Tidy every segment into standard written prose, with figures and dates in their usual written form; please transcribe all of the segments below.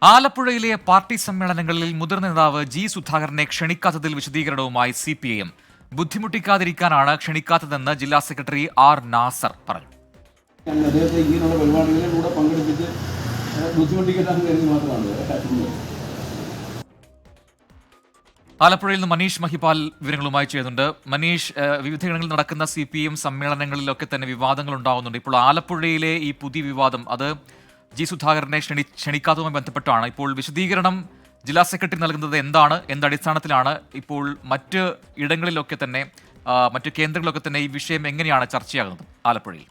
ആലപ്പുഴയിലെ പാർട്ടി സമ്മേളനങ്ങളിൽ മുതിർന്ന നേതാവ് ജി സുധാകരനെ ക്ഷണിക്കാത്തതിൽ വിശദീകരണവുമായി CPIM. ബുദ്ധിമുട്ടിക്കാതിരിക്കാനാണ് ക്ഷണിക്കാത്തതെന്ന് ജില്ലാ സെക്രട്ടറി ആർ നാസർ പറഞ്ഞു. അദ്ദേഹത്തെ ഇങ്ങനെയുള്ള പരിപാടികളിലൂടെ പങ്കെടുപ്പിച്ച് ബുദ്ധിമുട്ടിക്കാൻ കരുതി മാത്രമാണ്. ആലപ്പുഴയിൽ നിന്ന് മനീഷ് മഹിപാൽ വിവരങ്ങളുമായി ചെയ്യുന്നുണ്ട്. മനീഷ്, വിവിധയിടങ്ങളിൽ നടക്കുന്ന CPIM സമ്മേളനങ്ങളിലൊക്കെ തന്നെ വിവാദങ്ങൾ ഉണ്ടാകുന്നുണ്ട്. ഇപ്പോൾ ആലപ്പുഴയിലെ ഈ പുതിയ വിവാദം അത് ജി സുധാകരനെ ക്ഷണിക്കാത്തതുമായി ബന്ധപ്പെട്ടാണ്. ഇപ്പോൾ വിശദീകരണം ജില്ലാ സെക്രട്ടറി നൽകുന്നത് എന്താണ്, എന്തടിസ്ഥാനത്തിലാണ് ഇപ്പോൾ മറ്റ് ഇടങ്ങളിലൊക്കെ തന്നെ മറ്റ് കേന്ദ്രങ്ങളിലൊക്കെ തന്നെ ഈ വിഷയം എങ്ങനെയാണ് ചർച്ചയാകുന്നത് ആലപ്പുഴയിൽ?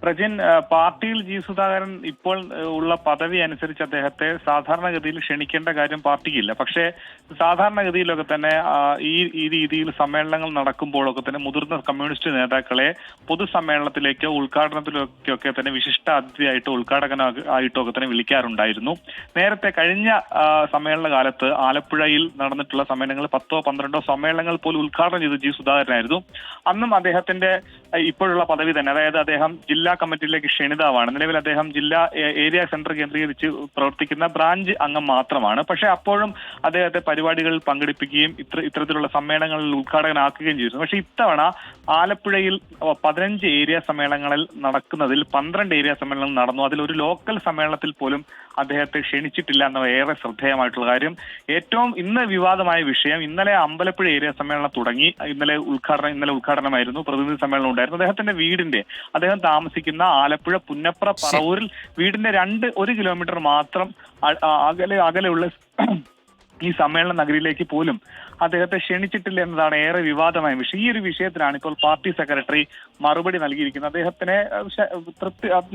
പ്രജിൻ, പാർട്ടിയിൽ ജി സുധാകരൻ ഇപ്പോൾ ഉള്ള പദവി അനുസരിച്ച് അദ്ദേഹത്തെ സാധാരണഗതിയിൽ ക്ഷണിക്കേണ്ട കാര്യം പാർട്ടിക്കില്ല. പക്ഷേ സാധാരണഗതിയിലൊക്കെ തന്നെ ഈ രീതിയിൽ സമ്മേളനങ്ങൾ നടക്കുമ്പോഴൊക്കെ തന്നെ മുതിർന്ന കമ്മ്യൂണിസ്റ്റ് നേതാക്കളെ പൊതുസമ്മേളനത്തിലേക്കോ ഉദ്ഘാടനത്തിലേക്കൊക്കെ തന്നെ വിശിഷ്ട അതിഥിയായിട്ടോ ഉദ്ഘാടകനായിട്ടോ ഒക്കെ തന്നെ വിളിക്കാറുണ്ടായിരുന്നു. നേരത്തെ കഴിഞ്ഞ സമ്മേളന കാലത്ത് ആലപ്പുഴയിൽ നടന്നിട്ടുള്ള സമ്മേളനങ്ങൾ 10-12 സമ്മേളനങ്ങൾ പോലും ഉദ്ഘാടനം ചെയ്ത് ജി സുധാകരനായിരുന്നു. അന്നും അദ്ദേഹത്തിന്റെ ഇപ്പോഴുള്ള പദവി തന്നെ, അതായത് അദ്ദേഹം ജില്ലാ കമ്മിറ്റിയിലേക്ക് ക്ഷണിതാവാണ്. നിലവിൽ അദ്ദേഹം ജില്ലാ ഏരിയ സെന്റർ കേന്ദ്രീകരിച്ച് പ്രവർത്തിക്കുന്ന ബ്രാഞ്ച് അംഗം മാത്രമാണ്. പക്ഷേ അപ്പോഴും അദ്ദേഹത്തെ പരിപാടികളിൽ പങ്കെടുപ്പിക്കുകയും ഇത്തരത്തിലുള്ള സമ്മേളനങ്ങളിൽ ഉദ്ഘാടകനാക്കുകയും ചെയ്തിരുന്നു. പക്ഷേ ഇത്തവണ ആലപ്പുഴയിൽ 15 ഏരിയ സമ്മേളനങ്ങളിൽ നടക്കുന്നതിൽ 12 ഏരിയ സമ്മേളനങ്ങൾ നടന്നു. അതിലൊരു ലോക്കൽ സമ്മേളനത്തിൽ പോലും അദ്ദേഹത്തെ ക്ഷണിച്ചിട്ടില്ല എന്ന ഏറെ ശ്രദ്ധേയമായിട്ടുള്ള കാര്യം. ഏറ്റവും ഇന്ന് വിവാദമായ വിഷയം, ഇന്നലെ അമ്പലപ്പുഴ ഏരിയ സമ്മേളനം തുടങ്ങി. ഇന്നലെ ഉദ്ഘാടനമായിരുന്നു, പ്രതിനിധി സമ്മേളനം ഉണ്ടായിരുന്നു. അദ്ദേഹത്തിന്റെ വീടിന്റെ, അദ്ദേഹം താമസിക്കുന്ന ആലപ്പുഴ പുന്നപ്ര പറവൂരിൽ വീടിന്റെ 1 കിലോമീറ്റർ മാത്രം അകലെയുള്ള ഈ സമ്മേളന നഗരിയിലേക്ക് പോലും അദ്ദേഹത്തെ ക്ഷണിച്ചിട്ടില്ല എന്നതാണ് ഏറെ വിവാദമായ വിഷയം. ഈ ഒരു വിഷയത്തിലാണ് ഇപ്പോൾ പാർട്ടി സെക്രട്ടറി മറുപടി നൽകിയിരിക്കുന്നത്. അദ്ദേഹത്തിനെ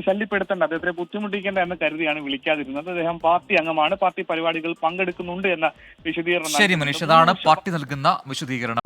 ശല്യപ്പെടുത്തേണ്ട, അദ്ദേഹത്തിനെ ബുദ്ധിമുട്ടിക്കേണ്ട എന്ന് കരുതിയാണ് വിളിക്കാതിരുന്നത്. അദ്ദേഹം പാർട്ടി അംഗമാണ്, പാർട്ടി പരിപാടികൾ പങ്കെടുക്കുന്നുണ്ട് എന്ന വിശദീകരണം. ശരി മനീഷ്, അതാണ് പാർട്ടി നൽകുന്ന വിശദീകരണം.